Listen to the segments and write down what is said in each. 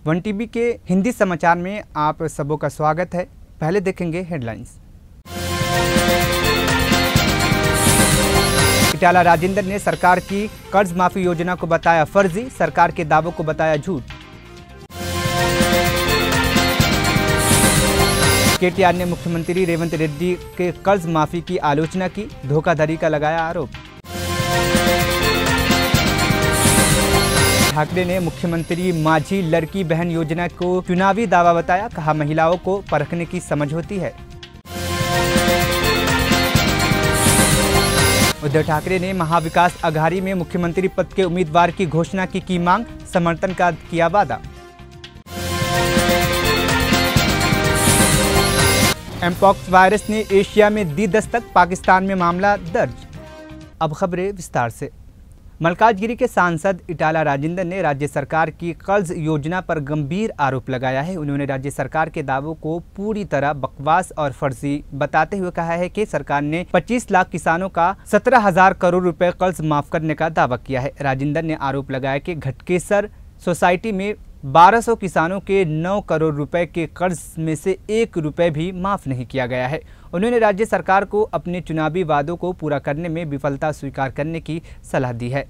One TV के हिंदी समाचार में आप सबों का स्वागत है। पहले देखेंगे हेडलाइंस। इटाला राजेंद्र ने सरकार की कर्ज माफी योजना को बताया फर्जी, सरकार के दावों को बताया झूठ। केटीआर ने मुख्यमंत्री रेवंत रेड्डी के कर्ज माफी की आलोचना की, धोखाधड़ी का लगाया आरोप। ठाकरे ने मुख्यमंत्री माझी लड़की बहन योजना को चुनावी दावा बताया, कहा महिलाओं को परखने की समझ होती है। उद्धव ठाकरे ने महाविकास अघाड़ी में मुख्यमंत्री पद के उम्मीदवार की घोषणा की मांग, समर्थन का किया वादा। एमपॉक्स वायरस ने एशिया में दी दस्तक, पाकिस्तान में मामला दर्ज। अब खबरें विस्तार से। मल्काजगिरी के सांसद इटाला राजेंद्र ने राज्य सरकार की कर्ज योजना पर गंभीर आरोप लगाया है। उन्होंने राज्य सरकार के दावों को पूरी तरह बकवास और फर्जी बताते हुए कहा है कि सरकार ने 25 लाख किसानों का 17,000 करोड़ रुपए कर्ज माफ करने का दावा किया है। राजेंद्र ने आरोप लगाया कि घटकेसर सोसाइटी में 1200 किसानों के 9 करोड़ रुपए के कर्ज में से 1 रुपए भी माफ नहीं किया गया है। उन्होंने राज्य सरकार को अपने चुनावी वादों को पूरा करने में विफलता स्वीकार करने की सलाह दी है।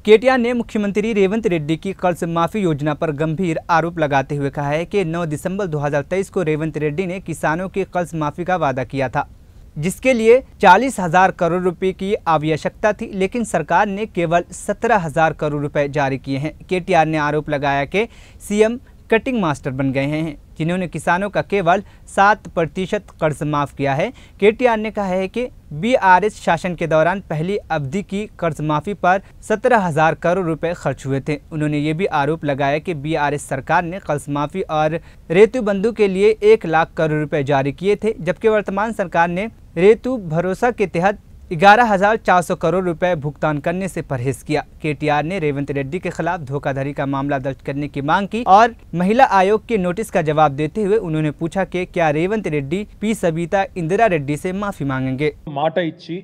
केटीआर ने मुख्यमंत्री रेवंत रेड्डी की कर्ज माफी योजना पर गंभीर आरोप लगाते हुए कहा है कि 9 दिसंबर 2023 को रेवंत रेड्डी ने किसानों के कर्ज माफी का वादा किया था, जिसके लिए 40,000 करोड़ रुपए की आवश्यकता थी, लेकिन सरकार ने केवल 17,000 करोड़ रुपए जारी किए हैं। केटीआर ने आरोप लगाया कि सीएम कटिंग मास्टर बन गए हैं, जिन्होंने किसानों का केवल 7% कर्ज माफ किया है। केटीआर ने कहा है कि बीआरएस शासन के दौरान पहली अवधि की कर्ज माफी पर 17,000 करोड़ रुपए खर्च हुए थे। उन्होंने ये भी आरोप लगाया कि बीआरएस सरकार ने कर्ज माफी और रेतु बंधु के लिए 1 लाख करोड़ रुपए जारी किए थे, जबकि वर्तमान सरकार ने रेतु भरोसा के तहत 11,400 करोड़ रुपए भुगतान करने से परहेज किया। केटीआर ने रेवंत रेड्डी के खिलाफ धोखाधड़ी का मामला दर्ज करने की मांग की और महिला आयोग के नोटिस का जवाब देते हुए उन्होंने पूछा कि क्या रेवंत रेड्डी पी सविता इंदिरा रेड्डी से माफी मांगेंगे। మాట ఇచ్చి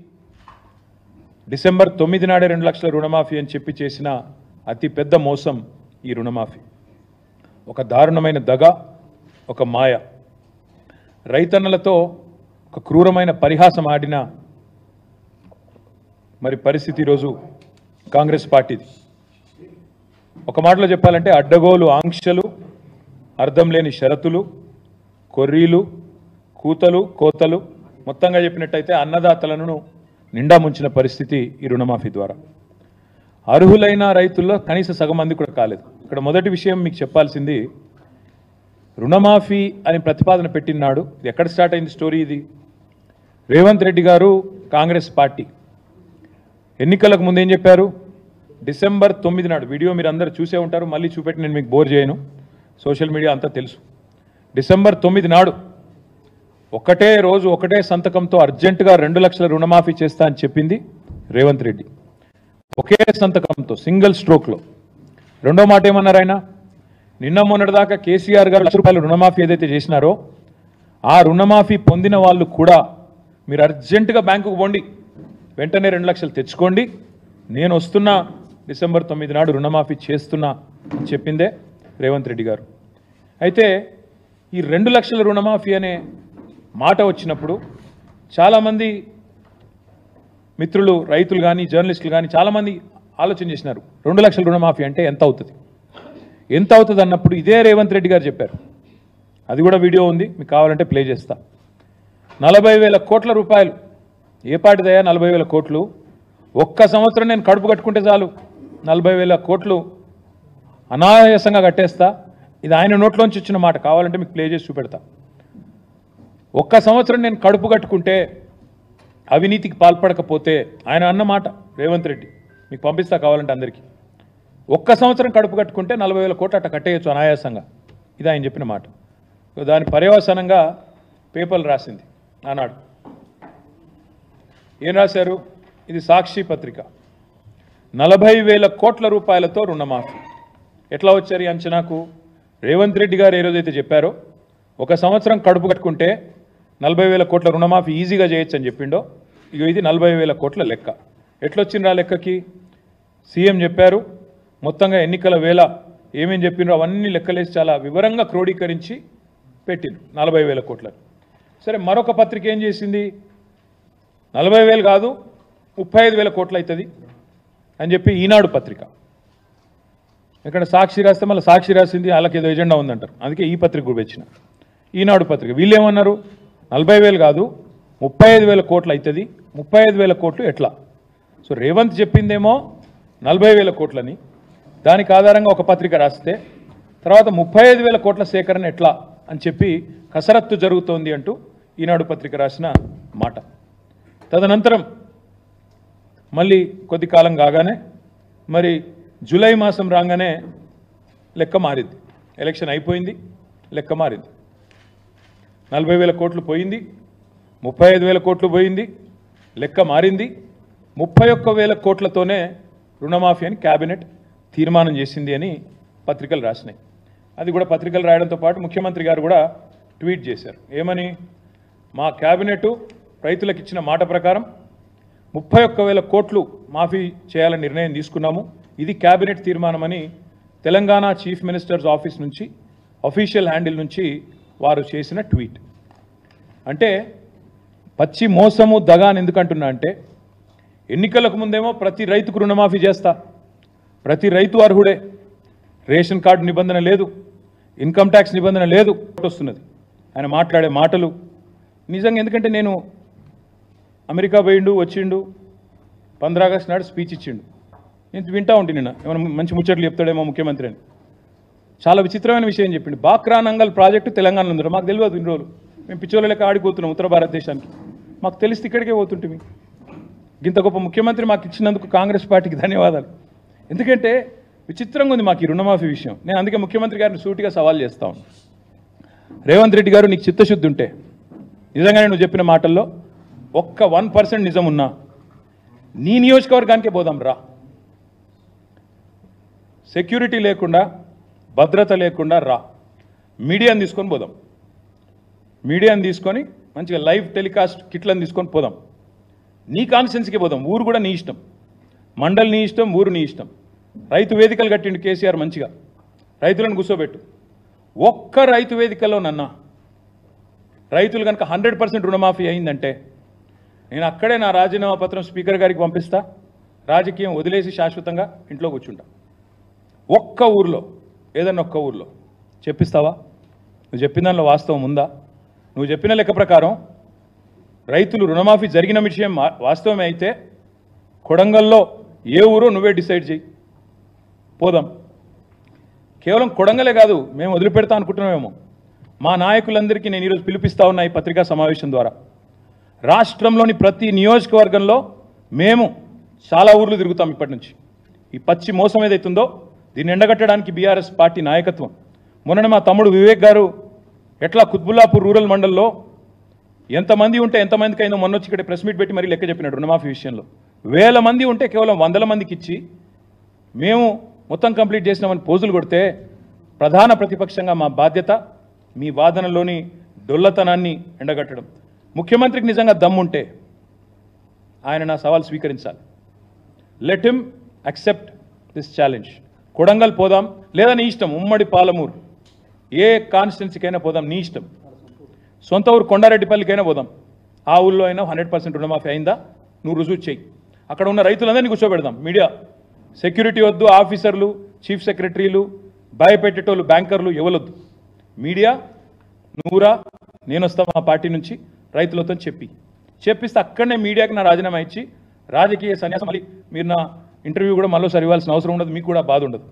డిసెంబర్ 9 నాడే 2 లక్షల రుణమాఫీ అని చెప్పి చేసిన అతి పెద్ద మోసం ఈ రుణమాఫీ. ఒక దారుణమైన దగ, ఒక మాయ. రైతన్నలతో ఒక క్రూరమైన పరిహాసం ఆడిన మరి పరిస్థితి ఈరోజు కాంగ్రెస్ పార్టీది. ఒక మాటలో చెప్పాలంటే అడ్డగోలు ఆంక్షలు, అర్థం లేని షరతులు, కొర్రీలు, కూతలు, కోతలు, మొత్తంగా చెప్పినట్టయితే అన్నదాతలను నిండా ముంచిన పరిస్థితి ఈ రుణమాఫీ ద్వారా. అర్హులైన రైతుల్లో కనీస సగం మంది కూడా కాలేదు. ఇక్కడ మొదటి విషయం మీకు చెప్పాల్సింది, రుణమాఫీ అని ప్రతిపాదన పెట్టినాడు ఎక్కడ స్టార్ట్ అయింది స్టోరీ ఇది? రేవంత్ రెడ్డి గారు కాంగ్రెస్ పార్టీ ఎన్నికలకు ముందు ఏం చెప్పారు? డిసెంబర్ 9 నాడు వీడియో మీరు అందరూ చూసే ఉంటారు, మళ్ళీ చూపెట్టి నేను మీకు బోర్ చేయను, సోషల్ మీడియా అంతా తెలుసు. డిసెంబర్ 9 నాడు ఒకటే రోజు ఒకటే సంతకంతో అర్జెంటుగా 2 లక్షల రుణమాఫీ చేస్తా అని చెప్పింది రేవంత్ రెడ్డి. ఒకే సంతకంతో సింగిల్ స్ట్రోక్లో. రెండో మాట ఏమన్నారు ఆయన? నిన్న మొన్నటిదాకా కేసీఆర్ గారు ₹1,00,000 రుణమాఫీ ఏదైతే చేసినారో ఆ రుణమాఫీ పొందిన వాళ్ళు కూడా మీరు అర్జెంటుగా బ్యాంకుకు పోండి, వెంటనే 2 లక్షలు తెచ్చుకోండి, నేను వస్తున్నా, డిసెంబర్ 9 నాడు రుణమాఫీ చేస్తున్నా అని చెప్పిందే రేవంత్ రెడ్డి గారు. అయితే ఈ 2 లక్షల రుణమాఫీ అనే మాట వచ్చినప్పుడు చాలామంది మిత్రులు, రైతులు కానీ జర్నలిస్టులు కానీ చాలామంది ఆలోచన చేసినారు, 2 లక్షల రుణమాఫీ అంటే ఎంత అవుతుంది, ఎంత అవుతుంది అన్నప్పుడు ఇదే రేవంత్ రెడ్డి గారు చెప్పారు. అది కూడా వీడియో ఉంది, మీకు కావాలంటే ప్లే చేస్తా. 40,000 కోట్ల రూపాయలు. ఏ పాటిదయ్యా 40,000 కోట్లు? ఒక్క సంవత్సరం నేను కడుపు కట్టుకుంటే చాలు 40,000 కోట్లు అనాయాసంగా కట్టేస్తా. ఇది ఆయన నోట్లోంచి వచ్చిన మాట, కావాలంటే మీకు ప్లే చేసి చూపెడతా. ఒక్క సంవత్సరం నేను కడుపు కట్టుకుంటే, అవినీతికి పాల్పడకపోతే, ఆయన అన్న మాట రేవంత్ రెడ్డి, మీకు పంపిస్తా కావాలంటే అందరికీ. ఒక్క సంవత్సరం కడుపు కట్టుకుంటే 40,000 కోట్లు అట్ట కట్టేయచ్చు అనాయాసంగా. ఇది ఆయన చెప్పిన మాట. దాని పర్యవసానంగా పేపర్లు రాసింది ఆనాడు. ఏం రాశారు? ఇది సాక్షి పత్రిక. 40,000 కోట్ల రూపాయలతో రుణమాఫీ. ఎట్లా వచ్చారు ఈ అంచనాకు? రేవంత్ రెడ్డి గారు ఏ రోజైతే చెప్పారో ఒక సంవత్సరం కడుపు కట్టుకుంటే 40,000 కోట్ల రుణమాఫీ ఈజీగా చేయొచ్చు అని చెప్పిండో, ఇక ఇది 40,000 కోట్ల లెక్క. ఎట్లొచ్చిండ్రా లెక్కకి? సీఎం చెప్పారు మొత్తంగా ఎన్నికల వేళ ఏమేం చెప్పినారో అవన్నీ లెక్కలేసి చాలా వివరంగా క్రోడీకరించి పెట్టిండ్రు 40,000 కోట్ల. సరే, మరొక పత్రిక ఏం చేసింది, 40,000 కాదు 35,000 కోట్లు అవుతుంది అని చెప్పి ఈనాడు పత్రిక, ఇక్కడ సాక్షి రాస్తే మళ్ళీ సాక్షి రాసింది వాళ్ళకి ఏదో ఎజెండా ఉందంటారు, అందుకే ఈ పత్రిక కూడా వచ్చిన. ఈనాడు పత్రిక వీళ్ళు ఏమన్నారు, 40,000 కాదు 35,000 కోట్లు అవుతుంది, 35,000 కోట్లు ఎట్లా? సో రేవంత్ చెప్పిందేమో 40,000 కోట్లని, దానికి ఆధారంగా ఒక పత్రిక రాస్తే తర్వాత 35,000 కోట్ల సేకరణ ఎట్లా అని చెప్పి కసరత్తు జరుగుతోంది అంటూ ఈనాడు పత్రిక రాసిన మాట. తదనంతరం మళ్ళీ కొద్ది కాలం కాగానే మరి జూలై మాసం రాగానే లెక్క మారింది, ఎలక్షన్ అయిపోయింది, లెక్క మారింది. 40,000 కోట్లు పోయింది, 35,000 కోట్లు పోయింది, లెక్క మారింది. 31,000 కోట్లతోనే రుణమాఫీ అని క్యాబినెట్ తీర్మానం చేసింది అని పత్రికలు రాసినాయి. అది కూడా పత్రికలు రాయడంతో పాటు ముఖ్యమంత్రి గారు కూడా ట్వీట్ చేశారు. ఏమని, మా క్యాబినెట్ రైతులకు ఇచ్చిన మాట ప్రకారం 31,000 కోట్లు మాఫీ చేయాలని నిర్ణయం తీసుకున్నాము, ఇది క్యాబినెట్ తీర్మానమని తెలంగాణ చీఫ్ మినిస్టర్స్ ఆఫీస్ నుంచి అఫీషియల్ హ్యాండిల్ నుంచి వారు చేసిన ట్వీట్. అంటే పచ్చి మోసము దగా అని ఎందుకంటున్నా అంటే, ఎన్నికలకు ముందేమో ప్రతి రైతుకు రుణమాఫీ చేస్తా, ప్రతి రైతు అర్హుడే, రేషన్ కార్డు నిబంధన లేదు, ఇన్కమ్ ట్యాక్స్ నిబంధన లేదు వస్తున్నది ఆయన మాట్లాడే మాటలు. నిజంగా ఎందుకంటే నేను అమెరికా పోయిండు వచ్చిండు 15 ఆగస్టు నాడు స్పీచ్ ఇచ్చిండు, నేను వింటా ఉంటే నిన్న ఏమైనా మంచి ముచ్చట్లు చెప్తాడేమో ముఖ్యమంత్రి అని. చాలా విచిత్రమైన విషయం చెప్పిండు. బాక్రా నంగల్ ప్రాజెక్టు తెలంగాణలో ఉంది, మాకు తెలియదు ఇన్ని రోజులు, మేము పిచ్చోళ్ళ లెక్క ఆడిపోతున్నాం ఉత్తర భారతదేశానికి, మాకు తెలిస్తే ఇక్కడికే పోతుంటే. ఇంత గొప్ప ముఖ్యమంత్రి మాకు ఇచ్చినందుకు కాంగ్రెస్ పార్టీకి ధన్యవాదాలు. ఎందుకంటే విచిత్రంగా ఉంది మాకు ఈ రుణమాఫీ విషయం. నేను అందుకే ముఖ్యమంత్రి గారిని సూటిగా సవాల్ చేస్తా ఉన్నాను, రేవంత్ రెడ్డి గారు నీకు చిత్తశుద్ధి ఉంటే నిజంగానే నువ్వు చెప్పిన మాటల్లో ఒక్క 1% నిజం ఉన్నా నీ నియోజకవర్గానికే పోదాం రా, సెక్యూరిటీ లేకుండా భద్రత లేకుండా రా, మీడియాని తీసుకొని పోదాం, మీడియాని తీసుకొని మంచిగా లైవ్ టెలికాస్ట్ కిట్లను తీసుకొని పోదాం, నీ కాన్స్టిట్యున్సీకి పోదాం, ఊరు కూడా నీ ఇష్టం, మండలి నీ ఇష్టం, ఊరు నీ ఇష్టం. రైతు వేదికలు కట్టిండు కేసీఆర్, మంచిగా రైతులను కూర్చోబెట్టు. ఒక్క రైతు వేదికలో నన్నా రైతులు కనుక 100% రుణమాఫీ అయిందంటే నేను అక్కడే నా రాజీనామా పత్రం స్పీకర్ గారికి పంపిస్తా, రాజకీయం వదిలేసి శాశ్వతంగా ఇంట్లో కూర్చుంటా. ఒక్క ఊర్లో, ఏదన్నా ఒక్క ఊర్లో చెప్పిస్తావా? నువ్వు చెప్పిన దానిలో వాస్తవం ఉందా? నువ్వు చెప్పిన లెక్క ప్రకారం రైతులు రుణమాఫీ జరిగిన విషయం వాస్తవమే అయితే కొడంగల్లో ఏ ఊరో నువ్వే డిసైడ్ చేయి, పోదాం. కేవలం కొడంగలే కాదు, మేము వదిలిపెడతా అనుకుంటున్నామేమో. మా నాయకులందరికీ నేను ఈరోజు పిలిపిస్తా ఉన్నా ఈ పత్రికా సమావేశం ద్వారా, రాష్ట్రంలోని ప్రతి నియోజకవర్గంలో మేము చాలా ఊర్లు తిరుగుతాం ఇప్పటి నుంచి. ఈ పచ్చి మోసం ఏదైతుందో దీన్ని ఎండగట్టడానికి బీఆర్ఎస్ పార్టీ నాయకత్వం. మొన్న మా తమ్ముడు వివేక్ గారు ఎట్లా కుత్బుల్లాపూర్ రూరల్ మండల్లో ఎంతమంది ఉంటే ఎంతమందికి అయిందో మొన్న వచ్చి ఇక్కడ ప్రెస్ మీట్ పెట్టి మరీ లెక్క చెప్పినాడు. రుణమాఫీ విషయంలో 1000 మంది ఉంటే కేవలం 100 మందికి ఇచ్చి మేము మొత్తం కంప్లీట్ చేసినామని పోజులు కొడితే, ప్రధాన ప్రతిపక్షంగా మా బాధ్యత మీ వాదనలోని డొల్లతనాన్ని ఎండగట్టడం. ముఖ్యమంత్రికి నిజంగా దమ్ముంటే ఆయన నా సవాల్ స్వీకరించాలి. Let him accept this challenge. Kodangal పోదాం, లేదా నీ ఇష్టం, ఉమ్మడి పాలమూరు ఏ కాన్స్టిట్యున్సీకైనా పోదాం, నీ ఇష్టం. సొంత ఊరు కొండారెడ్డిపల్లికైనా పోదాం, ఆ ఊళ్ళో అయినా 100% రుణమాఫీ అయిందా నువ్వు రుజువు చేయి. అక్కడ ఉన్న రైతులందరినీ కూర్చోబెడదాం. మీడియా సెక్యూరిటీ వద్దు, ఆఫీసర్లు, చీఫ్ సెక్రటరీలు, భయపెట్టేటోళ్ళు, బ్యాంకర్లు ఎవరొద్దు. మీడియా నువ్వురా, నేను వస్తా మా పార్టీ నుంచి రైతులతో చెప్పిస్తే అక్కడనే మీడియాకి నా రాజీనామా ఇచ్చి రాజకీయ సన్యాసం, మళ్ళీ మీరు నా ఇంటర్వ్యూ కూడా మళ్ళీసారి ఇవ్వాల్సిన అవసరం ఉండదు, మీకు కూడా బాధ ఉండదు.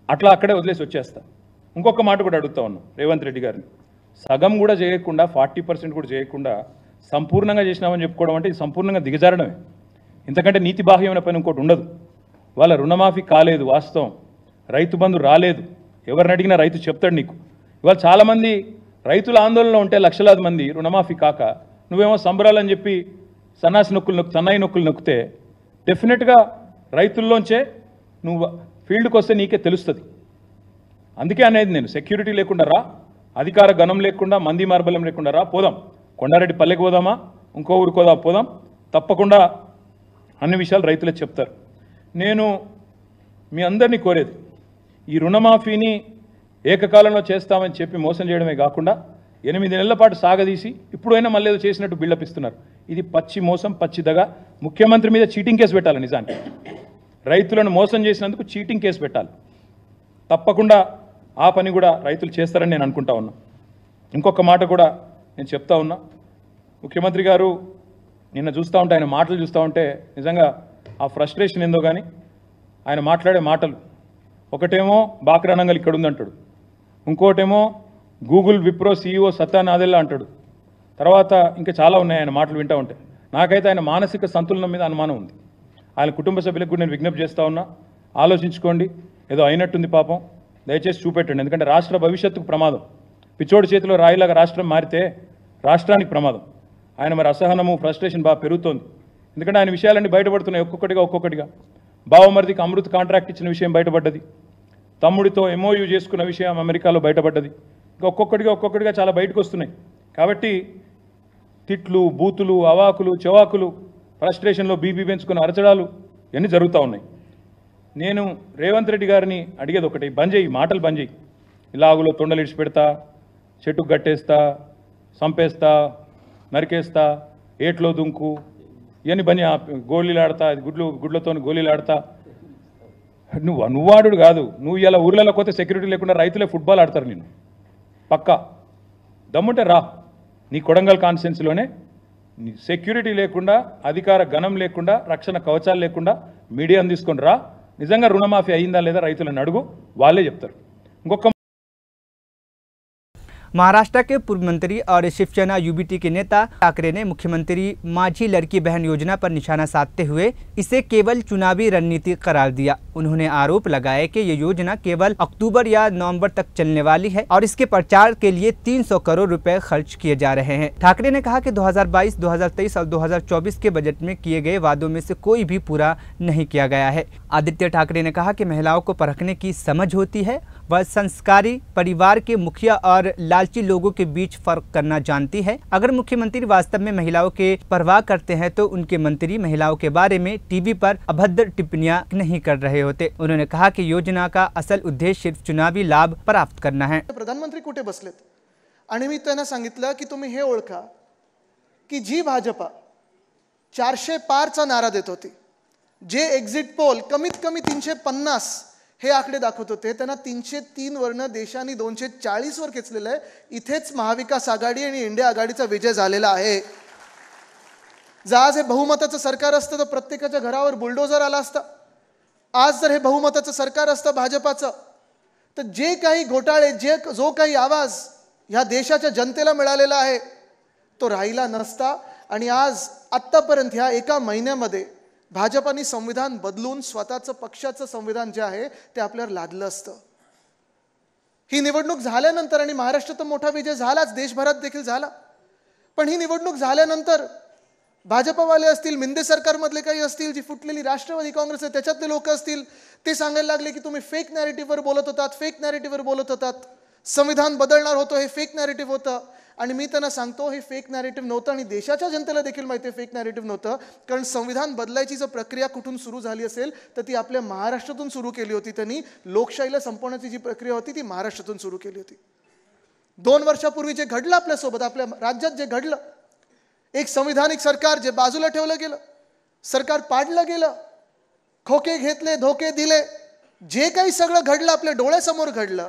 అట్లా అక్కడే వదిలేసి వచ్చేస్తా. ఇంకొక మాట కూడా అడుగుతా ఉన్నాను రేవంత్ రెడ్డి గారిని, సగం కూడా చేయకుండా 40% కూడా చేయకుండా సంపూర్ణంగా చేసినామని చెప్పుకోవడం అంటే ఇది సంపూర్ణంగా దిగజారడమే. ఇంతకంటే నీతి బాహ్యమైన పని ఇంకోటి ఉండదు. వాళ్ళ రుణమాఫీ కాలేదు, వాస్తవం. రైతు బంధు రాలేదు, ఎవరిని అడిగినా రైతు చెప్తాడు నీకు. ఇవాళ చాలామంది రైతుల ఆందోళనలో ఉంటే లక్షలాది మంది రుణమాఫీ కాక నువ్వేమో సంబరాలని చెప్పి సన్నాయి నొక్కులు నొక్కితే డెఫినెట్గా రైతుల్లోంచే నువ్వు ఫీల్డ్కి వస్తే నీకే తెలుస్తుంది. అందుకే అనేది నేను, సెక్యూరిటీ లేకుండా రా, అధికార గణం లేకుండా, మంది మార్బల్యం లేకుండా రా, పోదాం. కొండారెడ్డి పల్లెకి పోదామా, ఇంకో ఊరికి పోదాం. తప్పకుండా అన్ని విషయాలు రైతులే చెప్తారు. నేను మీ అందరినీ కోరేది ఈ రుణమాఫీని ఏకకాలంలో చేస్తామని చెప్పి మోసం చేయడమే కాకుండా 8 నెలల పాటు సాగదీసి ఇప్పుడైనా మళ్ళీ ఏదో చేసినట్టు బిల్డప్ ఇస్తున్నారు. ఇది పచ్చి మోసం, పచ్చిదగా. ముఖ్యమంత్రి మీద చీటింగ్ కేసు పెట్టాలి. నిజానికి రైతులను మోసం చేసినందుకు చీటింగ్ కేసు పెట్టాలి. తప్పకుండా ఆ పని కూడా రైతులు చేస్తారని నేను అనుకుంటా ఉన్నా. ఇంకొక మాట కూడా నేను చెప్తా ఉన్నా. ముఖ్యమంత్రి గారు నిన్న చూస్తూ ఉంటే, ఆయన మాటలు చూస్తూ ఉంటే నిజంగా ఆ ఫ్రస్ట్రేషన్ ఏందో కానీ ఆయన మాట్లాడే మాటలు, ఒకటేమో బాక్రానంగల్ ఇక్కడ ఉందంటాడు, ఇంకోటేమో గూగుల్ విప్రో CEO సత్యా నాదెల్లా అంటాడు, తర్వాత ఇంకా చాలా ఉన్నాయి ఆయన మాటలు వింటూ ఉంటే. నాకైతే ఆయన మానసిక సంతులనం మీద అనుమానం ఉంది. ఆయన కుటుంబ సభ్యులకు కూడా నేను విజ్ఞప్తి చేస్తూ ఉన్నా, ఆలోచించుకోండి. ఏదో అయినట్టుంది పాపం, దయచేసి చూపెట్టండి. ఎందుకంటే రాష్ట్ర భవిష్యత్తుకు ప్రమాదం. పిచ్చోడి చేతిలో రాయిలాగా రాష్ట్రం మారితే రాష్ట్రానికి ప్రమాదం. ఆయన మరి అసహనము, ఫ్రస్ట్రేషన్ బాగా పెరుగుతోంది. ఎందుకంటే ఆయన విషయాలన్నీ బయటపడుతున్నాయి ఒక్కొక్కటిగా. బావమరిదికి అమృత్ కాంట్రాక్ట్ ఇచ్చిన విషయం బయటపడ్డది, తమ్ముడితో MOU చేసుకున్న విషయం అమెరికాలో బయటపడ్డది. ఇంకా ఒక్కొక్కటిగా చాలా బయటకు వస్తున్నాయి. కాబట్టి తిట్లు, బూతులు, అవాకులు, చెవాకులు, ఫ్రస్ట్రేషన్లో బీపీ పెంచుకున్న అరచడాలు ఇవన్నీ జరుగుతూ ఉన్నాయి. నేను రేవంత్ రెడ్డి గారిని అడిగేది ఒకటి, బంద్ చేయి, మాటలు బంద్ చేయి. ఇలాగులో తొండలు ఇడిచి పెడతా, చెట్టుకు గట్టేస్తా, సంపేస్తా, నరికేస్తా, ఏట్లో దుంకు, ఇవన్నీ బంద్, గోళీలు ఆడతా, గుడ్లతో గోళీలు ఆడతా. నువ్వు ఆడు కాదు, నువ్వు ఇలా ఊర్లలో పోతే సెక్యూరిటీ లేకుండా రైతులే ఫుట్బాల్ ఆడతారు. నేను పక్కా దమ్ముంటే రా, నీ కొడంగల్ కాన్స్టిట్యున్సీలోనే సెక్యూరిటీ లేకుండా, అధికార గణం లేకుండా, రక్షణ కవచాలు లేకుండా మీడియాను తీసుకొని రా. నిజంగా రుణమాఫీ అయిందా లేదా రైతులను అడుగు, వాళ్ళే చెప్తారు. ఇంకొక महाराष्ट्र के पूर्व मंत्री और शिवसेना UBT के नेता ठाकरे ने मुख्यमंत्री माझी लड़की बहन योजना पर निशाना साधते हुए इसे केवल चुनावी रणनीति करार दिया। उन्होंने आरोप लगाया कि ये योजना केवल अक्टूबर या नवंबर तक चलने वाली है और इसके प्रचार के लिए 300 करोड़ रुपए खर्च किए जा रहे हैं। ठाकरे ने कहा कि 2022, 2023 और 2024 के बजट में किए गए वादों में से कोई भी पूरा नहीं किया गया है। आदित्य ठाकरे ने कहा कि महिलाओं को परखने की समझ होती है, वह संस्कारी परिवार के मुखिया और लालची लोगों के बीच फर्क करना जानती है। अगर मुख्यमंत्री वास्तव में महिलाओं के परवाह करते हैं तो उनके मंत्री महिलाओं के बारे में टीवी पर अभद्र टिप्पणियां नहीं कर रहे होते। उन्होंने कहा कि योजना का असल उद्देश्य सिर्फ चुनावी लाभ प्राप्त करना है। प्रधानमंत्री कुठे बसलेत आणि मी त्यांना सांगितलं की तुम्ही हे ओळखा की जी भाजपा 400 पारचा नारा देत होती, जे एक्झिट पोल कमीत कमी 350 हे आकडे दाखवत होते, त्यांना 303 वरनं देशाने 240 वर खेचलेलं आहे. इथेच महाविकास आघाडी आणि इंडिया आघाडीचा विजय झालेला आहे. जर आज हे बहुमताचं सरकार असतं तर प्रत्येकाच्या घरावर बुलडोजर आला असता. आज जर हे बहुमताचं सरकार असतं भाजपाचं, तर जे काही घोटाळे, जो काही आवाज ह्या देशाच्या जनतेला मिळालेला आहे तो राहिला नसता. आणि आज आत्तापर्यंत ह्या एका महिन्यामध्ये भाजपाने संविधान बदलून स्वतःचं पक्षाचं संविधान जे आहे ते आपल्यावर लादलं असतं. ही निवडणूक झाल्यानंतर, आणि महाराष्ट्रात मोठा विजय झालाच, देशभरात देखील झाला, पण ही निवडणूक झाल्यानंतर भाजपवाले असतील, मिंदे सरकारमधले काही असतील, जी फुटलेली राष्ट्रवादी काँग्रेस आहे त्याच्यातले लोक असतील, ते सांगायला लागले की तुम्ही फेक नॅरेटिव्हवर बोलत होतात, संविधान बदलणार होतं, हे फेक नॅरेटिव्ह होतं. आणि मी त्यांना सांगतो, हे फेक नॅरेटिव्ह नव्हतं आणि देशाच्या जनतेला देखील माहिती आहे फेक नॅरेटिव्ह नव्हतं. कारण संविधान बदलायची जर प्रक्रिया कुठून सुरू झाली असेल तर ती आपल्या महाराष्ट्रातून सुरू केली होती. त्यांनी लोकशाहीला संपवण्याची जी प्रक्रिया होती ती महाराष्ट्रातून सुरू केली होती. 2 वर्षापूर्वी जे घडलं आपल्यासोबत, आपल्या राज्यात जे घडलं, एक संविधानिक सरकार जे बाजूला ठेवलं गेलं, सरकार पाडलं गेलं, खोके घेतले, धोके दिले, जे काही सगळं घडलं आपल्या डोळ्यासमोर घडलं.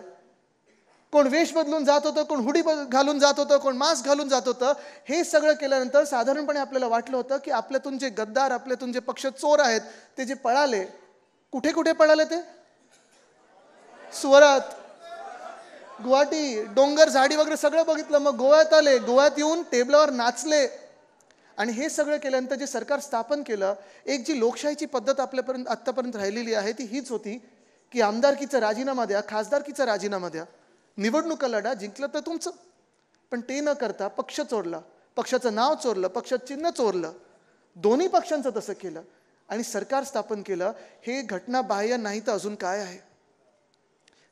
कोण वेश बदलून जात होतं, कोण हुडी घालून जात होतं, कोण मास्क घालून जात होतं. हे सगळं केल्यानंतर साधारणपणे आपल्याला वाटलं होतं की आपल्यातून जे गद्दार, आपल्यातून जे पक्ष चोर आहेत ते जे पळाले, कुठे कुठे पळाले ते? सुरत, गुवाहाटी, डोंगर, झाडी वगैरे सगळं बघितलं. मग गोव्यात आले, गोव्यात येऊन टेबलावर नाचले. आणि हे सगळं केल्यानंतर जे सरकार स्थापन केलं, एक जी लोकशाहीची पद्धत आपल्यापर्यंत आत्तापर्यंत राहिलेली आहे ती हीच होती की आमदारकीचा राजीनामा द्या, खासदारकीचा राजीनामा द्या, निवडणुका लढा, जिंकलं तर तुमचं. पण ते न करता पक्ष चोरला, पक्षाचं नाव चोरलं, पक्षाचं चिन्ह चोरलं, दोन्ही पक्षांचं तसं केलं आणि सरकार स्थापन केलं. हे घटना बाह्य नाही तर अजून काय आहे?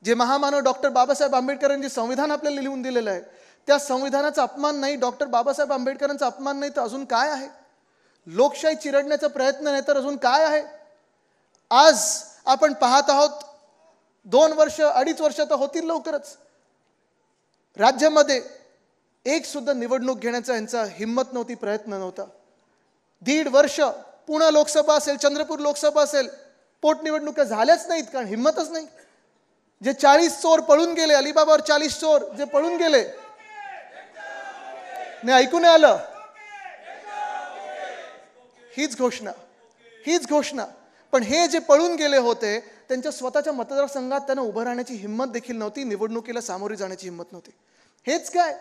जे महामानव डॉक्टर बाबासाहेब आंबेडकरांनी संविधान आपल्याला लिहून दिलेलं आहे, त्या संविधानाचा अपमान नाही, डॉक्टर बाबासाहेब आंबेडकरांचा अपमान नाही तर अजून काय आहे? लोकशाही चिरडण्याचा प्रयत्न नाही तर अजून काय आहे? आज आपण पाहत आहोत 2 वर्ष 2.5 वर्ष तर होतील लवकरच, राज्यामध्ये एक सुद्धा निवडणूक घेण्याचा यांचा हिम्मत नव्हती, प्रयत्न नव्हता. 1.5 वर्ष पुणे लोकसभा असेल, चंद्रपूर लोकसभा असेल, पोटनिवडणुका झाल्याच नाहीत, कारण हिम्मतच नाही. जे 40 चोर पळून गेले, अलिबाबावर 40 चोर जे पळून गेले, नाही ऐकून नाही आलं, हीच घोषणा. पण हे जे पळून गेले होते त्यांच्या स्वतःच्या मतदारसंघात त्यांना उभं राहण्याची हिंमत देखील नव्हती, निवडणुकीला सामोरी जाण्याची हिंमत नव्हती. हेच काय,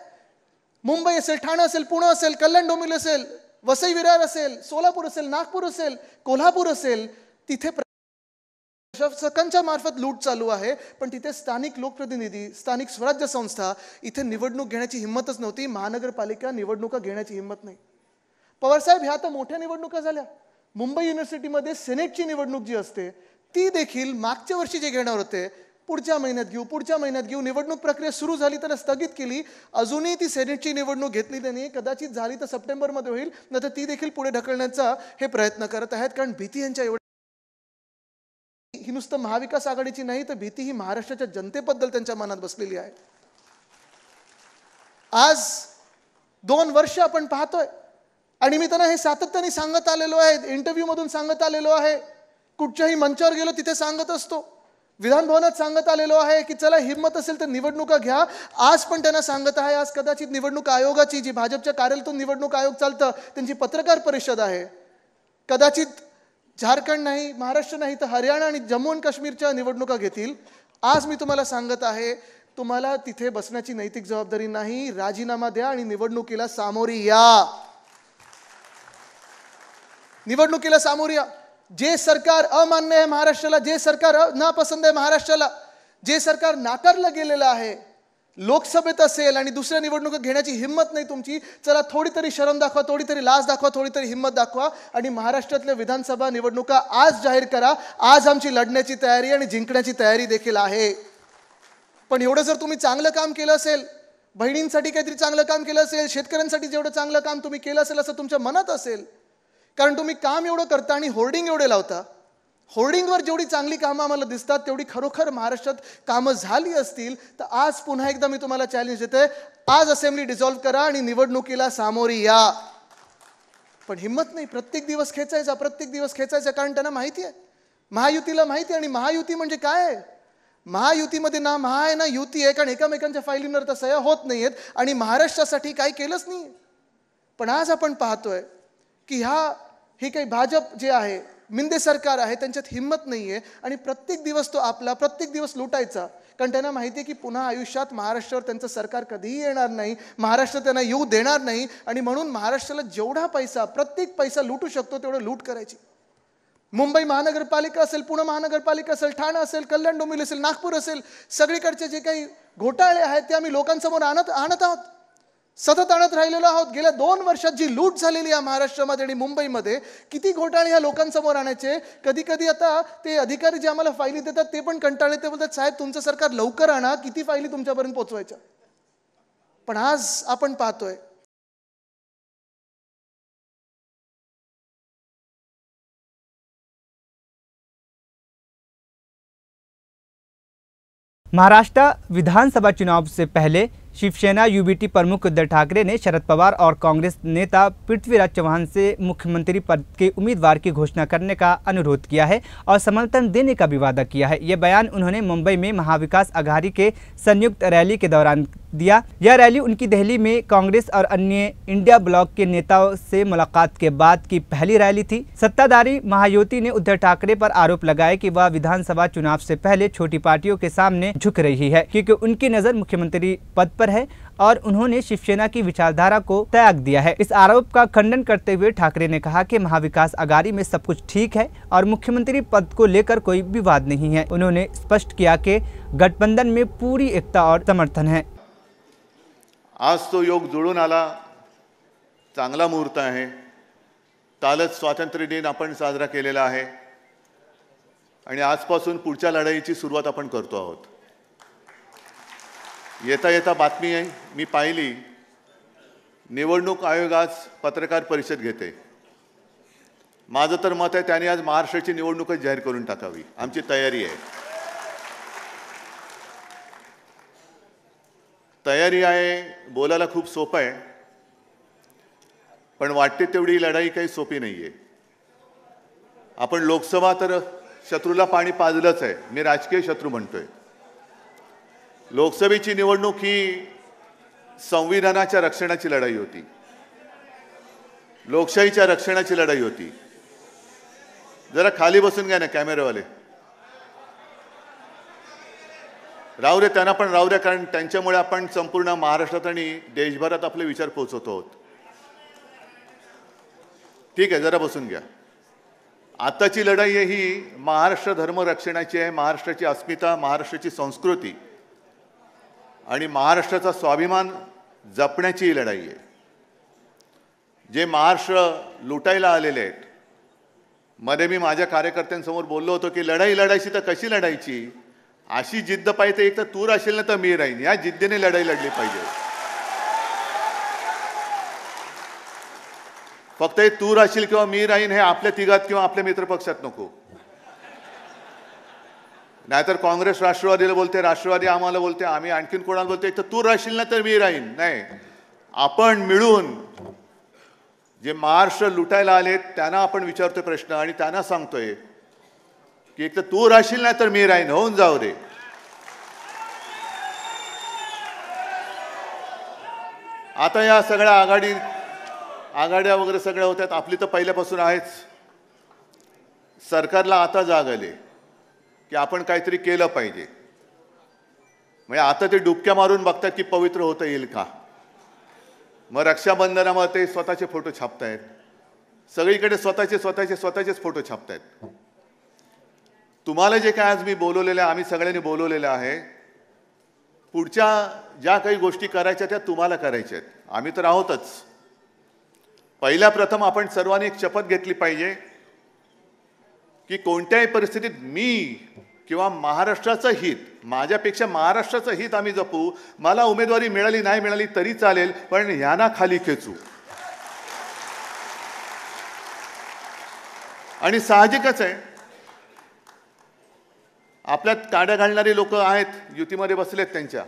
मुंबई असेल, ठाणे असेल, पुणे असेल, कल्याण डोंबिवली असेल, वसई विरार असेल, सोलापूर असेल, नागपूर असेल, कोल्हापूर असेल, तिथे प्रशासकांच्या मार्फत लूट चालू आहे. पण तिथे स्थानिक लोकप्रतिनिधी, स्थानिक स्वराज्य संस्था इथे निवडणूक घेण्याची हिंमतच नव्हती. महानगरपालिका निवडणुका घेण्याची हिंमत नाही. पवारसाहेब, ह्या तर मोठ्या निवडणुका झाल्या. मुंबई युनिव्हर्सिटीमध्ये सेनेटची निवडणूक जी असते ती देखील मागच्या वर्षी जे घेणार होते पुढच्या महिन्यात घेऊ, निवडणूक प्रक्रिया सुरू झाली तर स्थगित केली. अजूनही ती सेनेटची निवडणूक घेतली त्यांनी, कदाचित झाली तर सप्टेंबरमध्ये होईल, नाही तर ती देखील पुढे ढकलण्याचा हे प्रयत्न करत आहेत. कारण भीती यांच्या एवढी, ही नुसतं महाविकास आघाडीची नाही तर भीती ही महाराष्ट्राच्या जनतेबद्दल त्यांच्या मनात बसलेली आहे. आज 2 वर्ष आपण पाहतोय आणि मी त्यांना हे सातत्याने सांगत आलेलो आहे, इंटरव्ह्यू मधून सांगत आलेलो आहे, कुठच्याही मंचावर गेलो तिथे सांगत असतो, विधान भवनात सांगत आलेलो आहे की चला हिम्मत असेल तर निवडणुका घ्या. आज पण त्यांना सांगत आहे, आज कदाचित निवडणूक आयोगाची, जी भाजपच्या कार्यालयातून निवडणूक आयोग चालतं त्यांची पत्रकार परिषद आहे, कदाचित झारखंड नाही, महाराष्ट्र नाही तर हरियाणा आणि जम्मू आणि काश्मीरच्या निवडणुका घेतील. आज मी तुम्हाला सांगत आहे, तुम्हाला तिथे बसण्याची नैतिक जबाबदारी नाही, राजीनामा द्या आणि निवडणुकीला सामोरी या. निवडणुकीला सामोरी या. जे सरकार अमान्य आहे महाराष्ट्राला, जे सरकार नापसंत आहे महाराष्ट्राला, जे सरकार नाकारलं गेलेलं आहे, लोकसभेत असेल आणि दुसऱ्या निवडणुका घेण्याची हिंमत नाही तुमची, चला थोडी तरी शरम दाखवा, थोडी तरी लाज दाखवा, थोडी तरी हिंमत दाखवा आणि महाराष्ट्रातल्या विधानसभा निवडणुका आज जाहीर करा. आज आमची लढण्याची तयारी आणि जिंकण्याची तयारी देखील आहे. पण एवढं जर तुम्ही चांगलं काम केलं असेल, बहिणींसाठी काहीतरी चांगलं काम केलं असेल, शेतकऱ्यांसाठी जेवढं चांगलं काम तुम्ही केलं असेल असं तुमच्या मनात असेल, कारण तुम्ही काम एवढं करता आणि होर्डिंग एवढे लावता, होर्डिंगवर जेवढी चांगली कामं आम्हाला दिसतात तेवढी खरोखर महाराष्ट्रात कामं झाली असतील तर आज पुन्हा एकदा मी तुम्हाला चॅलेंज देते, आज असेंब्ली डिसॉल्व्ह करा आणि निवडणुकीला सामोरी या. पण हिंमत नाही, प्रत्येक दिवस खेचायचा, कारण त्यांना माहिती आहे, महायुतीला माहिती आहे. आणि महायुती म्हणजे काय आहे, महायुतीमध्ये ना महा आहे ना युती आहे, कारण एकामेकांच्या फायलींवर तर सह्या होत नाहीयेत आणि महाराष्ट्रासाठी काही केलंच नाही. पण आज आपण पाहतोय की हे काही भाजप जे आहे, मिंदे सरकार आहे, त्यांच्यात हिंमत नाहीये आणि प्रत्येक दिवस तो आपला, प्रत्येक दिवस लुटायचा, कारण त्यांना माहिती आहे की पुन्हा आयुष्यात महाराष्ट्रावर त्यांचं सरकार कधीही येणार नाही, महाराष्ट्र त्यांना येऊ देणार नाही आणि म्हणून महाराष्ट्राला जेवढा पैसा, प्रत्येक पैसा लुटू शकतो तेवढं लूट करायची. मुंबई महानगरपालिका असेल, पुणे महानगरपालिका असेल, ठाणे असेल, कल्याण डोंबिवली असेल, नागपूर असेल, सगळीकडचे जे काही घोटाळे आहेत ते आम्ही लोकांसमोर आणत आहोत, सतत आणत राहिलेलो आहोत. गेल्या 2 वर्षात जी लूट झालेली आहे महाराष्ट्रामध्ये आणि मुंबईमध्ये, किती घोटाळे ह्या लोकांसमोर आणायचे. कधी कधी आता ते अधिकारी जे आम्हाला फायली देतात ते पण कंटाळले, ते बोलतात साहेब तुमचं सरकार लवकर आणा, किती फायली तुमच्यापर्यंत पोहोचवायच्या. पण आज आपण पाहतोय महाराष्ट्र विधानसभा चुनाव से पहले शिवसेना यूबीटी प्रमुख उद्धव ठाकरे ने शरद पवार और कांग्रेस नेता पृथ्वीराज चौहान से मुख्यमंत्री पद के उम्मीदवार की घोषणा करने का अनुरोध किया है और समर्थन देने का भी वादा किया है। यह बयान उन्होंने मुंबई में महाविकास आघाड़ी के संयुक्त रैली के दौरान दिया। यह रैली उनकी दिल्ली में कांग्रेस और अन्य इंडिया ब्लॉक के नेताओं से मुलाकात के बाद की पहली रैली थी। सत्ताधारी महायुति ने उद्धव ठाकरे पर आरोप लगाया कि वह विधानसभा चुनाव से पहले छोटी पार्टियों के सामने झुक रही है, क्योंकि उनकी नज़र मुख्यमंत्री पद पर है और उन्होंने शिवसेना की विचारधारा को त्याग दिया है। इस आरोप का खंडन करते हुए ठाकरे ने कहा कि महाविकास आघाड़ी में सब कुछ ठीक है और मुख्यमंत्री पद को लेकर कोई विवाद नहीं है। उन्होंने स्पष्ट किया कि गठबंधन में पूरी एकता और समर्थन है। आज तो योग जुळून आला, चांगला मुहूर्त आहे। कालच स्वातंत्र्य दिन आपण साजरा केलेला आहे आणि आजपासून पुढच्या लढाईची सुरुवात आपण करतो आहोत। येता येता बातमी आहे, मी पाहिली, निवडणूक आयोग आज पत्रकार परिषद घेते। माझं तर मत आहे त्यांनी आज महाराष्ट्राची निवडणूकच जाहीर करून टाकावी. आमची तयारी आहे. तयारी आहे. बोलायला खूप सोपं आहे, पण वाटते तेवढी लढाई काही सोपी नाही आहे. आपण लोकसभा तर शत्रूला पाणी पाजलंच आहे. मी राजकीय शत्रू म्हणतोय. लोकसभेची निवडणूक ही संविधानाच्या रक्षणाची लढाई होती. लोकशाहीच्या रक्षणाची लढाई होती. जरा खाली बसून घ्या ना कॅमेरावाले. राहू दे, त्यांना पण राहू द्या, कारण त्यांच्यामुळे आपण संपूर्ण महाराष्ट्रात आणि देशभरात आपले विचार पोहोचवतो आहोत. ठीक आहे, जरा बसून घ्या. आताची लढाई आहे ही महाराष्ट्र धर्म रक्षणाची आहे. महाराष्ट्राची अस्मिता, महाराष्ट्राची संस्कृती आणि महाराष्ट्राचा स्वाभिमान जपण्याची ही लढाई आहे. जे महाराष्ट्र लुटायला आलेले आहेत, मध्ये मी माझ्या कार्यकर्त्यांसमोर बोललो होतो की लढाई लढायची तर कशी लढायची, अशी जिद्द पाहिजे. एक तर तूर असेल ना तर मी राहीन, या जिद्दीने लढाई लढली पाहिजे. फक्त हे तूर असेल किंवा मी राहीन हे आपल्या तिघात किंवा आपल्या मित्रपक्षात नको. नाहीतर काँग्रेस राष्ट्रवादीला बोलते, राष्ट्रवादी आम्हाला बोलते, आम्ही आणखीन कोणाला बोलते. एक तर तूर राहशील ना तर मी राहीन. नाही, आपण मिळून जे महाराष्ट्र लुटायला आलेत त्यांना आपण विचारतोय प्रश्न आणि त्यांना सांगतोय की एक तर तू राहशील ना तर मी राहीन, होऊन जाऊ दे. आता या सगळ्या आघाड्या वगैरे सगळ्या होत्यात. आपली तर पहिल्यापासून आहेच. सरकारला आता जाग आली की आपण काहीतरी केलं पाहिजे. म्हणजे आता ते डुबक्या मारून बघतात की पवित्र होता येईल का. मग रक्षाबंधनामध्ये ते स्वतःचे फोटो छापतायत. सगळीकडे स्वतःचेच फोटो छापतायत. तुम्हाला जे काय आज मी बोलवलेलं आहे, आम्ही सगळ्यांनी बोलवलेलं आहे, पुढच्या ज्या काही गोष्टी करायच्या त्या तुम्हाला करायच्या आहेत. आम्ही तर आहोतच. पहिल्या प्रथम आपण सर्वांनी एक शपथ घेतली पाहिजे की कोणत्याही परिस्थितीत मी किंवा महाराष्ट्राचं हित, माझ्यापेक्षा महाराष्ट्राचं हित आम्ही जपू. मला उमेदवारी मिळाली नाही मिळाली तरी चालेल, पण ह्यांना खाली खेचू. आणि साहजिकच आहे, आपल्यात काड्या घालणारी लोक आहेत, युतीमध्ये बसलेत. त्यांच्या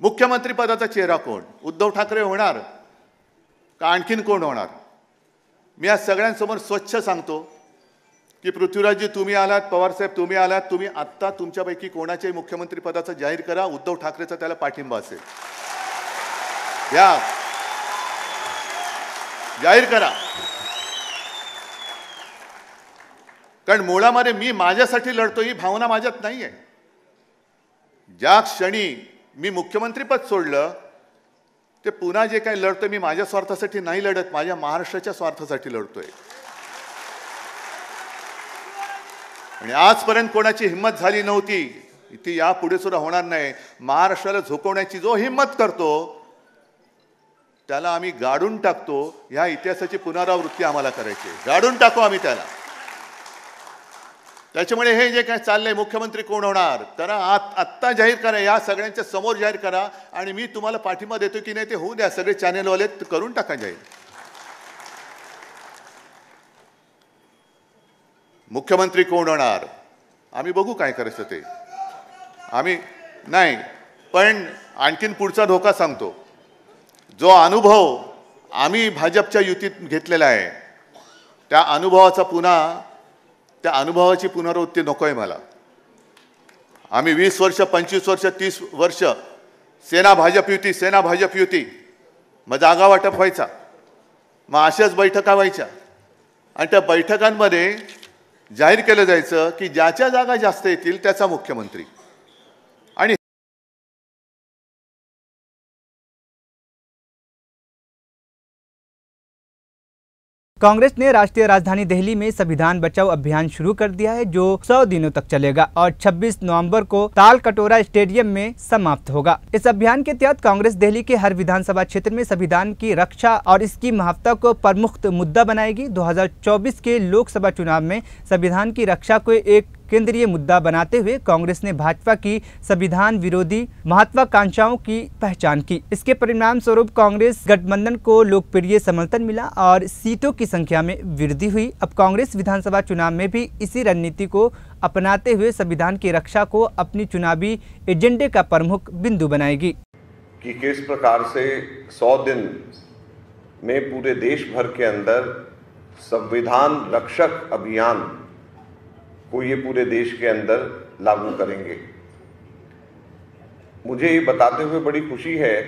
मुख्यमंत्री पदाचा चेहरा कोण? उद्धव ठाकरे होणार का आणखीन कोण होणार? मी आज सगळ्यांसमोर स्वच्छ सांगतो की पृथ्वीराजजी तुम्ही आलात, पवारसाहेब तुम्ही आलात, तुम्ही आत्ता तुमच्यापैकी कोणाच्याही मुख्यमंत्री पदाचा जाहीर करा. उद्धव ठाकरेचा त्याला पाठिंबा असेल, या जाहीर करा. कारण मुळामध्ये मी माझ्यासाठी लढतो ही भावना माझ्यात नाही आहे. ज्या क्षणी मी मुख्यमंत्रीपद सोडलं ते पुन्हा जे काही लढतोय मी माझ्या स्वार्थासाठी नाही लढत, माझ्या महाराष्ट्राच्या स्वार्थासाठी लढतोय. आणि आजपर्यंत कोणाची हिंमत झाली नव्हती, ती यापुढे सुद्धा होणार नाही. महाराष्ट्राला झोकवण्याची जो हिंमत करतो त्याला आम्ही गाडून टाकतो. ह्या इतिहासाची पुनरावृत्ती आम्हाला करायची, गाडून टाकू आम्ही त्याला. त्याच्यामुळे हे जे काय चाललंय, मुख्यमंत्री कोण होणार तर आत्ता जाहीर करा, या सगळ्यांच्या समोर जाहीर करा. आणि मी तुम्हाला पाठिंबा देतो की नाही ते होऊ द्या. सगळे चॅनेलवाले करून टाका जाहीर. मुख्यमंत्री कोण होणार आम्ही बघू काय करायचं ते. आम्ही नाही, पण आणखीन पुढचा धोका सांगतो. जो अनुभव आम्ही भाजपच्या युतीत घेतलेला आहे त्या अनुभवाची पुनरावृत्ती नको आहे मला. आम्ही 20 वर्ष 25 वर्ष 30 वर्ष सेना भाजप युती, मग जागा वाटप व्हायचा, मग अशाच बैठका व्हायच्या आणि त्या बैठकांमध्ये जाहीर केलं जायचं की ज्याच्या जागा जास्त येतील त्याचा मुख्यमंत्री. आणि कांग्रेस ने राष्ट्रीय राजधानी दिल्ली में संविधान बचाओ अभियान शुरू कर दिया है, जो 100 दिनों तक चलेगा और 26 नवंबर को ताल कटोरा स्टेडियम में समाप्त होगा। इस अभियान के तहत कांग्रेस दिल्ली के हर विधानसभा क्षेत्र में संविधान की रक्षा और इसकी महत्ता को प्रमुख मुद्दा बनाएगी। 2024 के लोकसभा चुनाव में संविधान की रक्षा को एक केंद्रीय मुद्दा बनाते हुए कांग्रेस ने भाजपा की संविधान विरोधी महत्वाकांक्षाओं की पहचान की। इसके परिणाम स्वरूप कांग्रेस गठबंधन को लोकप्रिय समर्थन मिला और सीटों की संख्या में वृद्धि हुई। अब कांग्रेस विधानसभा चुनाव में भी इसी रणनीति को अपनाते हुए संविधान की रक्षा को अपनी चुनावी एजेंडे का प्रमुख बिंदु बनाएगी। कि किस प्रकार से 100 दिन में पूरे देश भर के अंदर संविधान रक्षक अभियान को ये पूरे देश के अंदर लागू करेंगे। मुझे ये बताते हुए बड़ी खुशी है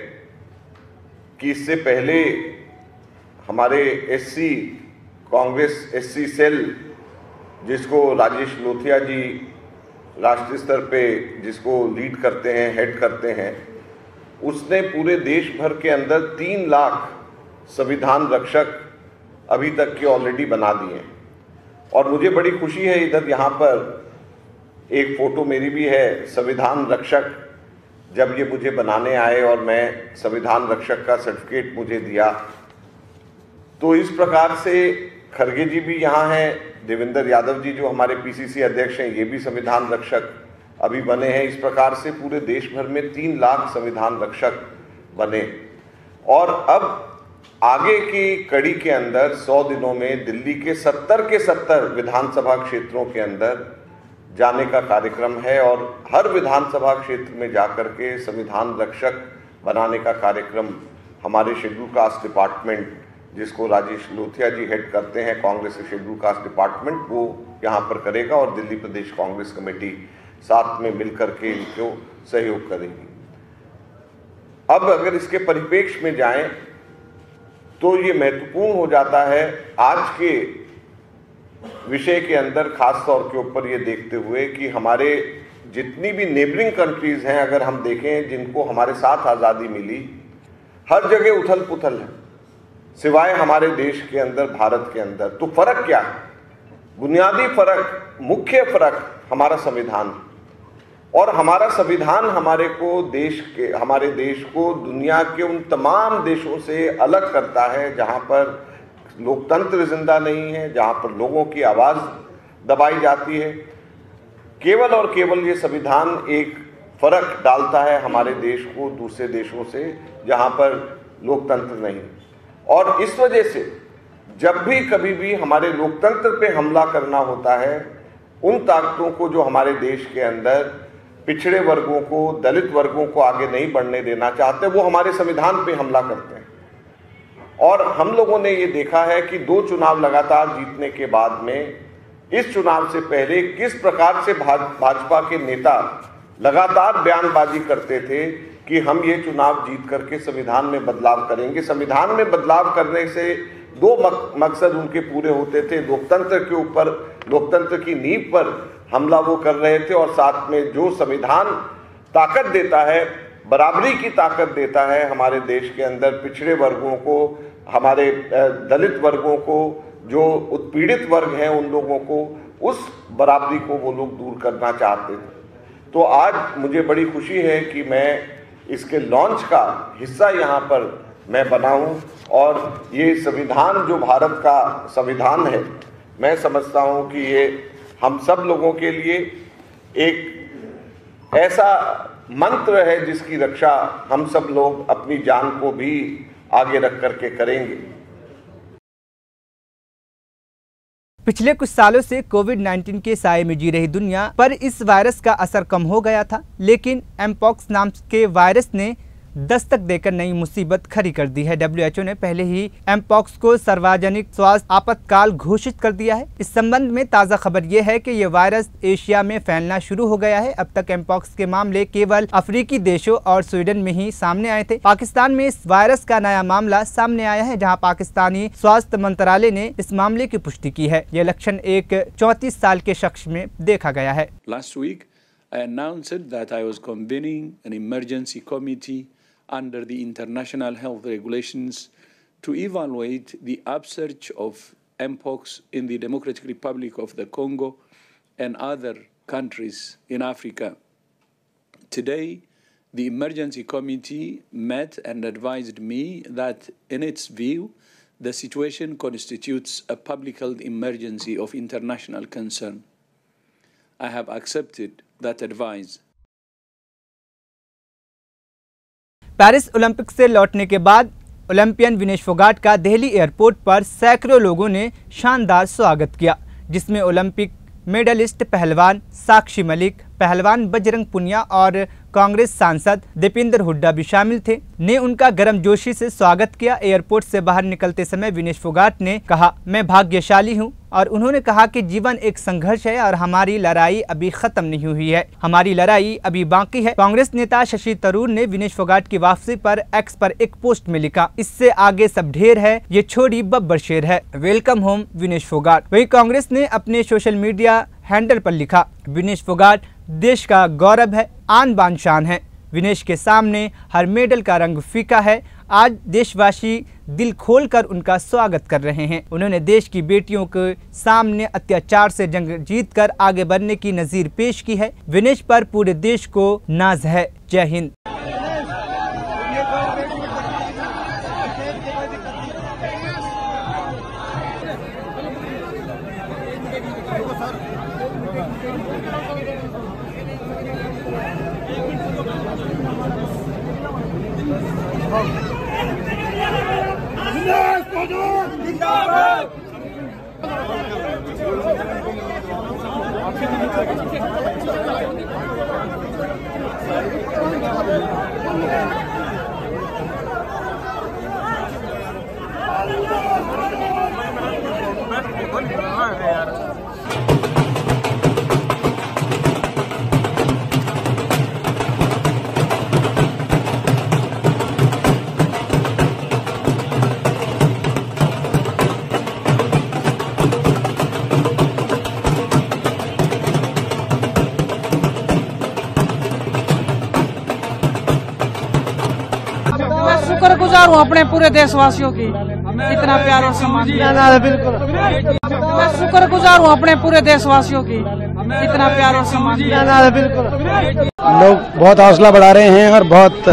कि इससे पहले हमारे एससी कांग्रेस एससी सेल, जिसको राजेश लोथिया जी राष्ट्रीय स्तर पे जिसको लीड करते हैं, हेड करते हैं, उसने पूरे देश भर के अंदर 3 लाख संविधान रक्षक अभी तक के ऑलरेडी बना दिए। और मुझे बड़ी खुशी है, इधर यहाँ पर एक फोटो मेरी भी है, संविधान रक्षक जब ये मुझे बनाने आए और मैं संविधान रक्षक का सर्टिफिकेट मुझे दिया, तो इस प्रकार से खरगे जी भी यहाँ हैं, देवेंद्र यादव जी जो हमारे पीसीसी अध्यक्ष हैं, ये भी संविधान रक्षक अभी बने हैं। इस प्रकार से पूरे देश भर में 3 लाख संविधान रक्षक बने। और अब आगे की कड़ी के अंदर 100 दिनों में दिल्ली के 70 के 70 विधानसभा क्षेत्रों के अंदर जाने का कार्यक्रम है और हर विधानसभा क्षेत्र में जाकर के संविधान रक्षक बनाने का कार्यक्रम हमारे शेड्यूल कास्ट डिपार्टमेंट, जिसको राजेश लोथिया जी हेड करते हैं, कांग्रेस के शेड्यूल कास्ट डिपार्टमेंट, वो यहाँ पर करेगा और दिल्ली प्रदेश कांग्रेस कमेटी साथ में मिलकर के इनको सहयोग करेगी। अब अगर इसके परिप्रेक्ष्य में जाएं तो ये महत्वपूर्ण हो जाता है आज के विषय के अंदर, खास तौर के ऊपर ये देखते हुए कि हमारे जितनी भी नेबरिंग कंट्रीज हैं, अगर हम देखें जिनको हमारे साथ आज़ादी मिली, हर जगह उथल पुथल है सिवाय हमारे देश के अंदर, भारत के अंदर। तो फर्क क्या है? बुनियादी फर्क, मुख्य फर्क हमारा संविधान, और हमारा संविधान हमारे देश को दुनिया के उन तमाम देशों से अलग करता है जहां पर लोकतंत्र जिंदा नहीं है, जहां पर लोगों की आवाज दबाई जाती है। केवल और केवल ये संविधान एक फर्क डालता है हमारे देश को दूसरे देशों से जहां पर लोकतंत्र नहीं। और इस वजह से जब भी कभी भी हमारे लोकतंत्र पे हमला करना होता है, उन ताकतों को जो हमारे देश के अंदर पिछड़े वर्गों को, दलित वर्गों को आगे नहीं बढ़ने देना चाहते, वो हमारे संविधान पे हमला करते हैं। और हम लोगों ने ये देखा है कि 2 चुनाव लगातार जीतने के बाद में, इस चुनाव से पहले किस प्रकार से भाजपा के नेता लगातार बयानबाजी करते थे कि हम ये चुनाव जीत करके संविधान में बदलाव करेंगे। संविधान में बदलाव करने से 2 मकसद उनके पूरे होते थे। लोकतंत्र के ऊपर, लोकतंत्र की नींव पर हमला वो कर रहे थे, और साथ में जो संविधान ताकत देता है, बराबरी की ताकत देता है हमारे देश के अंदर, पिछड़े वर्गों को, हमारे दलित वर्गों को, जो उत्पीड़ित वर्ग हैं उन लोगों को, उस बराबरी को वो लोग दूर करना चाहते थे। तो आज मुझे बड़ी खुशी है कि मैं इसके लॉन्च का हिस्सा यहाँ पर मैं बना हूँ, और ये संविधान जो भारत का संविधान है, मैं समझता हूँ कि ये हम सब लोगों के लिए एक ऐसा मंत्र है जिसकी रक्षा हम सब लोग अपनी जान को भी आगे रख करके करेंगे। पिछले कुछ सालों से कोविड-19 के साए में जी रही दुनिया पर इस वायरस का असर कम हो गया था, लेकिन एमपॉक्स नाम के वायरस ने दस्तक देकर नई मुसीबत खड़ी कर दी है। WHO ने पहले ही एमपॉक्स को सार्वजनिक स्वास्थ्य आपातकाल घोषित कर दिया है। इस संबंध में ताज़ा खबर यह है कि यह वायरस एशिया में फैलना शुरू हो गया है। अब तक एमपॉक्स के मामले केवल अफ्रीकी देशों और स्वीडन में ही सामने आए थे। पाकिस्तान में इस वायरस का नया मामला सामने आया है, जहाँ पाकिस्तानी स्वास्थ्य मंत्रालय ने इस मामले की पुष्टि की है। यह लक्षण एक 34 साल के शख्स में देखा गया है। Last week, I announced that I was convening an emergency committee under the international health regulations to evaluate the upsurge of mpox in the Democratic Republic of the Congo and other countries in Africa. Today, the emergency committee met and advised me that, in its view, the situation constitutes a public health emergency of international concern. I have accepted that advice. Paris Olympic से लौटने के बाद Olympian Vinesh Phogat का Delhi airport पर सैकड़ों लोगों ने शानदार स्वागत किया, जिसमें ओलंपिक मेडलिस्ट पहलवान साक्षी मलिक, पहलवान बजरंग पुनिया और कांग्रेस सांसद दीपेंद्र हुड्डा भी शामिल थे। ने उनका गर्मजोशी से स्वागत किया। एयरपोर्ट से बाहर निकलते समय विनेश फोगाट ने कहा, मैं भाग्यशाली हूं, और उन्होंने कहा कि जीवन एक संघर्ष है और हमारी लड़ाई अभी खत्म नहीं हुई है, हमारी लड़ाई अभी बाकी है। कांग्रेस नेता शशि थरूर ने विनेश फोगाट की वापसी पर एक्स पर एक पोस्ट में लिखा, इससे आगे सब ढेर है, ये छोड़ी बब्बर शेर है, वेलकम होम विनेश फोगाट। वही कांग्रेस ने अपने सोशल मीडिया हैंडल पर लिखा, विनेश फोगाट देश का गौरव है, आन बान शान है। विनेश के सामने हर मेडल का रंग फीका है। आज देशवासी दिल खोलकर उनका स्वागत कर रहे हैं। उन्होंने देश की बेटियों के सामने अत्याचार से जंग जीतकर आगे बढ़ने की नजीर पेश की है। विनेश पर पूरे देश को नाज है। जय हिंद। शुक्रगुजार हूँ अपने पूरे देशवासियों की, इतना प्यार और सम्मान दिया। बिल्कुल मैं शुक्रगुजार हूँ अपने पूरे देशवासियों की, इतना प्यार और सम्मान दिया। बिल्कुल लोग बहुत हौसला बढ़ा रहे हैं और बहुत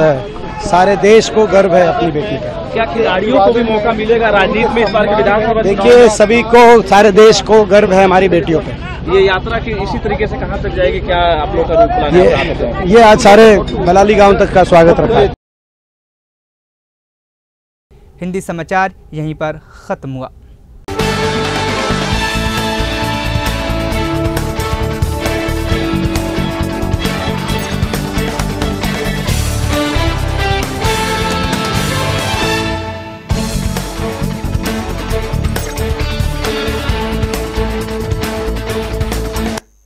सारे देश को गर्व है अपनी बेटी का। क्या खिलाड़ियों को भी मौका मिलेगा राजनीति में इस बार के विधानसभा? देखिए, सभी को, सारे देश को गर्व है हमारी बेटियों पे। ये यात्रा की इसी तरीके से कहाँ तक जाएगी? क्या आप लोग का रूप प्लान है? ये आज सारे मलाली गांव तक का स्वागत रखा है। हिंदी समाचार यहीं पर खत्म हुआ।